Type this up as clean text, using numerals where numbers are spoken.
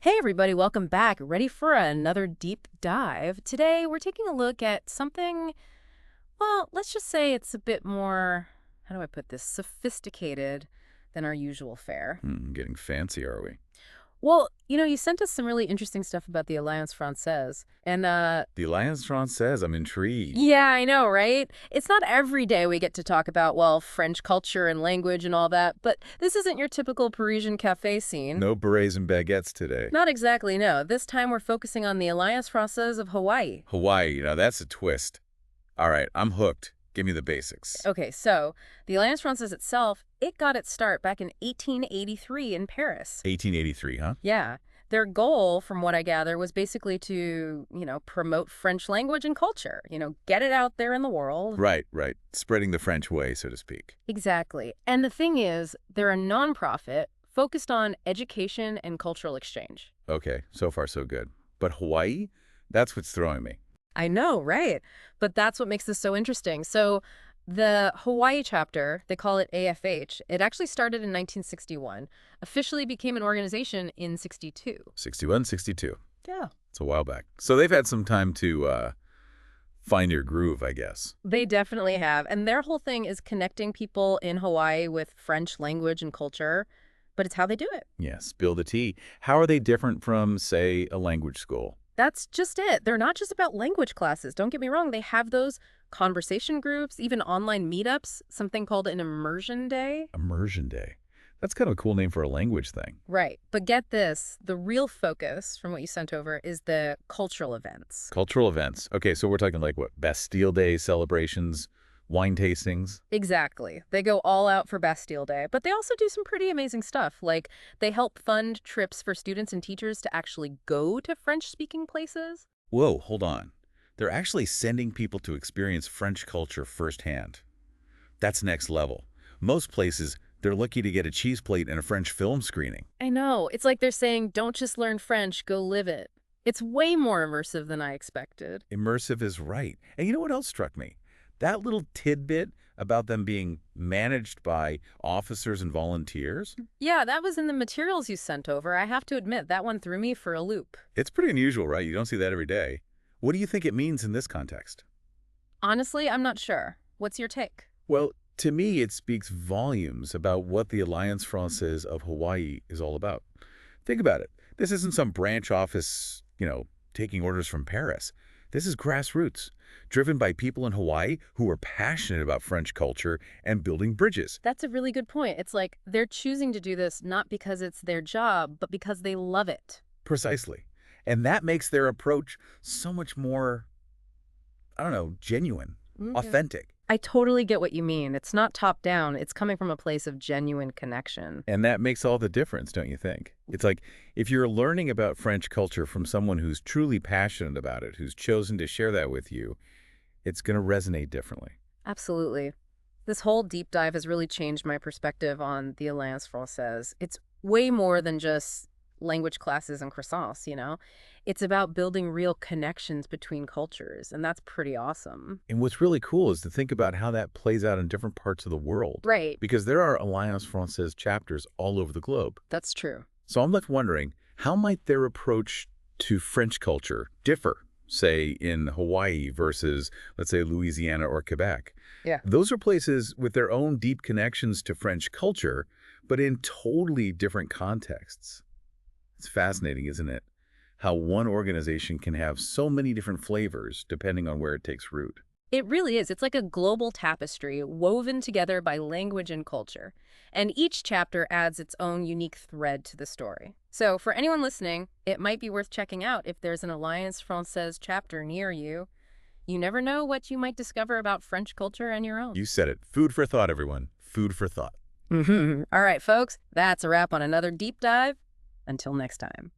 Hey everybody, welcome back. Ready for another deep dive? Today we're taking a look at something, well, let's just say it's a bit more, how do I put this, sophisticated than our usual fare. Getting fancy, are we? Well, you sent us some really interesting stuff about the Alliance Française. And, The Alliance Française, I'm intrigued. yeah, I know, right? It's not every day we get to talk about, well, French culture and language and all that, but this isn't your typical Parisian cafe scene. No berets and baguettes today. Not exactly, no. This time we're focusing on the Alliance Française of Hawaii. Hawaii, now that's a twist. All right, I'm hooked. Give me the basics. Okay, so the Alliance Française itself, it got its start back in 1883 in Paris. 1883, huh? Yeah. Their goal, from what I gather, was basically to, promote French language and culture, get it out there in the world. Right. Spreading the French way, so to speak. Exactly. And the thing is, they're a nonprofit focused on education and cultural exchange. Okay, so far so good. But Hawaii? That's what's throwing me. I know, right? But that's what makes this so interesting. So the Hawaii chapter, they call it AFH, it actually started in 1961, officially became an organization in 62. 61, 62. Yeah. It's a while back. So they've had some time to find your groove, I guess. They definitely have. And their whole thing is connecting people in Hawaii with French language and culture, but it's how they do it. Yeah, spill the tea. How are they different from, say, a language school? That's just it. They're not just about language classes. Don't get me wrong. They have those conversation groups, even online meetups, something called an Immersion Day. Immersion Day. That's kind of a cool name for a language thing. Right. But get this, the real focus from what you sent over is the cultural events. Cultural events. Okay, so we're talking like what? Bastille Day celebrations, wine tastings. Exactly. They go all out for Bastille Day, but they also do some pretty amazing stuff. Like they help fund trips for students and teachers to actually go to French-speaking places. Whoa, hold on. They're actually sending people to experience French culture firsthand. That's next level. Most places, they're lucky to get a cheese plate and a French film screening. I know. It's like they're saying, don't just learn French, go live it. It's way more immersive than I expected. Immersive is right. And you know what else struck me? That little tidbit about them being managed by officers and volunteers? Yeah, that was in the materials you sent over. I have to admit, that one threw me for a loop. It's pretty unusual, right? You don't see that every day. What do you think it means in this context? Honestly, I'm not sure. What's your take? Well, to me, it speaks volumes about what the Alliance Française of Hawaii is all about. Think about it. This isn't some branch office, taking orders from Paris. This is grassroots, driven by people in Hawaii who are passionate about French culture and building bridges. That's a really good point. It's like they're choosing to do this not because it's their job, but because they love it. Precisely. And that makes their approach so much more, genuine, authentic. I totally get what you mean. It's not top down. It's coming from a place of genuine connection. And that makes all the difference, don't you think? It's like if you're learning about French culture from someone who's truly passionate about it, who's chosen to share that with you, it's going to resonate differently. Absolutely. This whole deep dive has really changed my perspective on the Alliance Française. It's way more than just language classes and croissants. It's about building real connections between cultures, and that's pretty awesome. And what's really cool is to think about how that plays out in different parts of the world. Right. Because there are Alliance Française chapters all over the globe. That's true. So I'm left wondering, how might their approach to French culture differ, say, in Hawaii versus, let's say, Louisiana or Quebec? Yeah. Those are places with their own deep connections to French culture, but in totally different contexts. It's fascinating, isn't it? How one organization can have so many different flavors depending on where it takes root. It really is. It's like a global tapestry woven together by language and culture. And each chapter adds its own unique thread to the story. So for anyone listening, it might be worth checking out if there's an Alliance Française chapter near you. You never know what you might discover about French culture and your own. You said it. Food for thought, everyone. Food for thought. All right, folks, that's a wrap on another deep dive. Until next time.